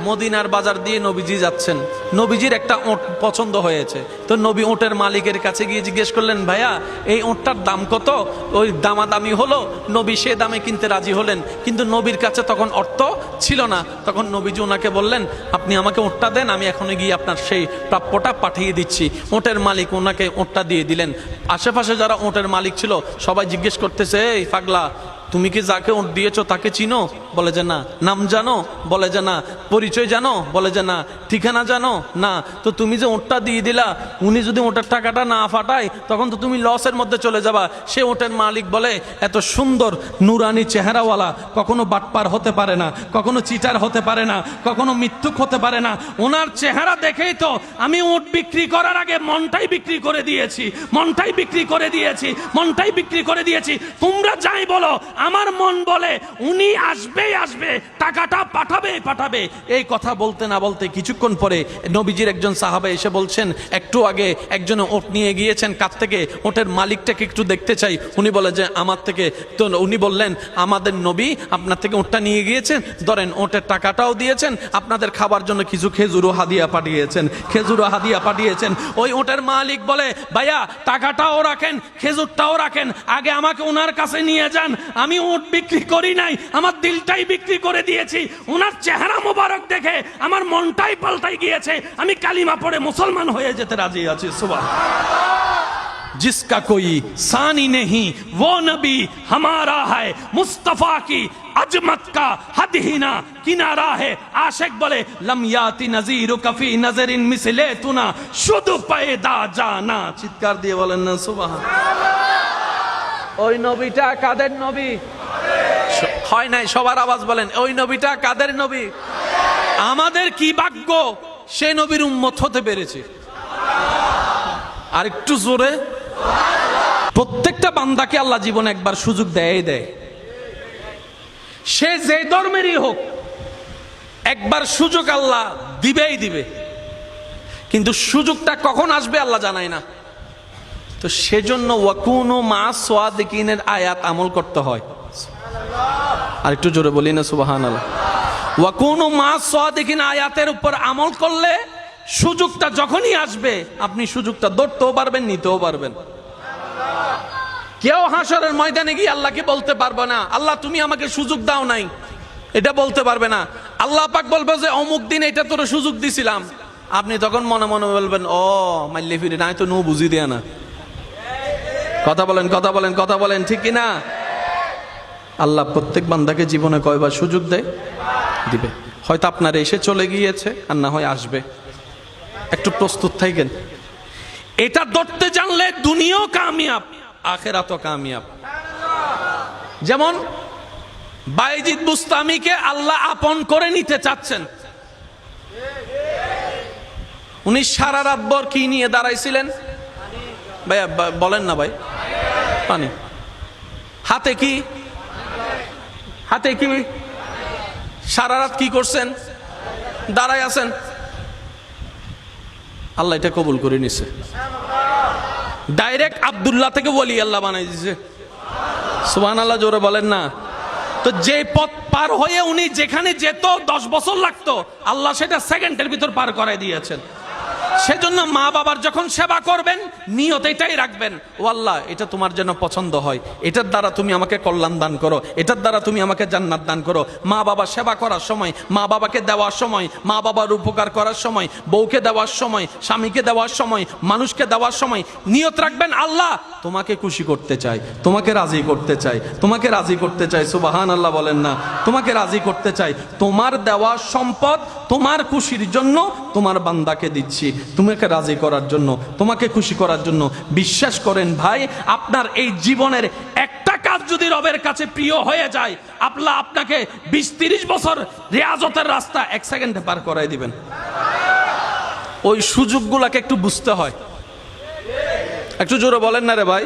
মদিনার বাজার দিয়ে নবীজি যাচ্ছেন, নবীজির একটা ওঁট পছন্দ হয়েছে। তো নবী ওঁটের মালিকের কাছে গিয়ে জিজ্ঞেস করলেন, ভাইয়া এই ওঁটটার দাম কত? ওই দামাদামি হলো, নবী সে দামে কিনতে রাজি হলেন, কিন্তু নবীর কাছে তখন অর্থ ছিল না। তখন নবীজি ওনাকে বললেন, আপনি আমাকে ওঁটটা দেন, আমি এখনই গিয়ে আপনার সেই প্রাপ্যটা পাঠিয়ে দিচ্ছি। ওঁটের মালিক ওনাকে ওঁটটা দিয়ে দিলেন। আশেপাশে যারা ওঁটের মালিক ছিল সবাই জিজ্ঞেস করতেছে, এই পাগলা, তুমি কি যাকে ওঁট দিয়েছো তাকে চিনো? বলে যে না। নাম জানো? বলে যে না। পরিচয় জানো? বলে যে না। ঠিকানা জানো? না। তো তুমি যে ওঁটটা দিয়ে দিলা, উনি যদি ওঁটের টাকাটা না ফাটায় তখন তো তুমি লসের মধ্যে চলে যাবা। সে ওঁটের মালিক বলে, এত সুন্দর নুরানি চেহারাওয়ালা কখনো বাটপার হতে পারে না, কখনো চিটার হতে পারে না, কখনো মিথ্যুক হতে পারে না। ওনার চেহারা দেখেই তো আমি ওঁট বিক্রি করার আগে মনটাই বিক্রি করে দিয়েছি, মনটাই বিক্রি করে দিয়েছি, মনটাই বিক্রি করে দিয়েছি। তোমরা যাই বলো, আমার মন বলে উনি আসবেই আসবে, টাকাটা পাঠাবে। এই কথা বলতে না বলতে কিছুক্ষণ পরে নবীজির একজন সাহাবা এসে বলছেন, একটু আগে একজনে ওট নিয়ে গিয়েছেন, কাছ থেকে ওটের মালিকটাকে একটু দেখতে চাই। উনি বলে যে আমার থেকে। তো উনি বললেন, আমাদের নবী আপনার থেকে ওটটা নিয়ে গিয়েছেন, ধরেন ওটের টাকাটাও দিয়েছেন, আপনাদের খাবার জন্য কিছু খেজুরও হাদিয়া পাঠিয়েছেন। ওই ওটের মালিক বলে, ভাইয়া টাকাটাও রাখেন, খেজুরটাও রাখেন, আগে আমাকে ওনার কাছে নিয়ে যান। আমি ওট বিক্রি করি নাই, আমার দিলটাই বিক্রি করে দিয়েছি। ওনার চেহারা মোবারক দেখে আমার মনটাই পাল্টাই গিয়েছে, আমি কালিমা পড়ে মুসলমান হয়ে যেতে রাজি আছি। সুবহান। जिसका कोई सानी नहीं वो नबी हमारा है, मुस्तफा की अजमत का हद ही ना किनारा है। आशिक बोले लम याति नजीर कफी नजरिन मिसले तुना शुद्ध पैदा जाना। চিৎকার দিয়ে বলেন না সুবহানাল্লাহ। ওই নবীটা কাদের নবী? হয় নাই, সবার আওয়াজ বলেন, ওই নবীটা কাদের নবী? আমাদের কি ভাগ্য সেই নবীর উম্মত হতে পেরেছে। আর একটু জোরে। প্রত্যেকটা বান্দাকে আল্লাহ জীবনে একবার সুযোগ দেয়। সে যে ধর্মেরই হোক, একবার সুযোগ আল্লাহ দিবে, কিন্তু সুযোগটা কখন আসবে আল্লাহ জানায় না। তো সেজন্য ওয়াকুনু মা সাদিকিনের আয়াত আমল করতে হয়। আর একটু জোরে বলি না সুবহানাল্লাহ। ওয়াকুনু মা সাদিকিন আয়াতের উপর আমল করলে সুযোগটা যখনই আসবে আপনি সুযোগটা ধরতেও পারবেন, নিতেও পারবেন। কেউ হাসরের ময়দানে গিয়ে আল্লাহকে বলতে পারবে না, আল্লাহ তুমি আমাকে সুযোগ দাও নাই, এটা বলতে পারবে না। আল্লাহ পাক বলবে যে অমুক দিন এটা তোর সুযোগ দিছিলাম। আপনি তখন মনে মনে বলবেন, ও মাইলে ফিরে নাই তো নো বুঝি দেয়া না। কথা বলেন ঠিক কিনা? আল্লাহ প্রত্যেক বান্দাকে জীবনে কয়বার সুযোগ দেয়? দিবে। হয়তো আপনার এসে চলে গিয়েছে, আর না হয় আসবে। একটু প্রস্তুত থাকেন। এটা ধরতে জানলে দুনিয়াও কামিয়াব, আখিরাতও কামিয়াব। যেমন বাইজিদ বুস্তামিকে আল্লাহ আপন করে নিতে চাচ্ছেন। উনি সারা রাত ভর কি নিয়ে দাঁড়াইছিলেন? ভাইয়া বলেন না ভাই। পানি। হাতে কি? সারা রাত কি করছেন? দাঁড়ায় আছেন। আল্লাহ এটা কবুল করে নিছে। ডাইরেক্ট আব্দুল্লাহ থেকে ওলি আল্লাহ বানাই দিছে। সুবহানাল্লাহ, জোরে বলেন না। তো যে পথ পার হয়ে উনি যেখানে যেত 10 বছর লাগতো, আল্লাহ সেটা সেকেন্ডের ভিতর পার করাই দিয়েছেন। সেজন্য মা বাবার যখন সেবা করবেন নিয়ত এটাই রাখবেন, ও আল্লাহ এটা তোমার যেন পছন্দ হয়, এটার দ্বারা তুমি আমাকে কল্যাণ দান করো, এটার দ্বারা তুমি আমাকে জান্নাত দান করো। মা বাবা সেবা করার সময়, মা বাবাকে দেওয়ার সময়, মা বাবার উপকার করার সময়, বউকে দেওয়ার সময়, স্বামীকে দেওয়ার সময়, মানুষকে দেওয়ার সময় নিয়ত রাখবেন, আল্লাহ তোমাকে খুশি করতে চাই, তোমাকে রাজি করতে চাই। সুবহানাল্লাহ বলেন না। তোমাকে রাজি করতে চাই। তোমার দেওয়া সম্পদ তোমার খুশির জন্য তোমার বান্দাকে দিচ্ছি, তোমাকে রাজি করার জন্য, তোমাকে খুশি করার জন্য। বিশ্বাস করেন ভাই, আপনার এই জীবনের একটা কাজ যদি রবের কাছে প্রিয় হয়ে যায়, আল্লাহ আপনাকে 20-30 বছর রিয়াজতের রাস্তা 1 সেকেন্ডে পার করাই দিবেন। ওই সুযোগগুলোকে একটু বুঝতে হয়। একটু জোরে বলেন না রে ভাই।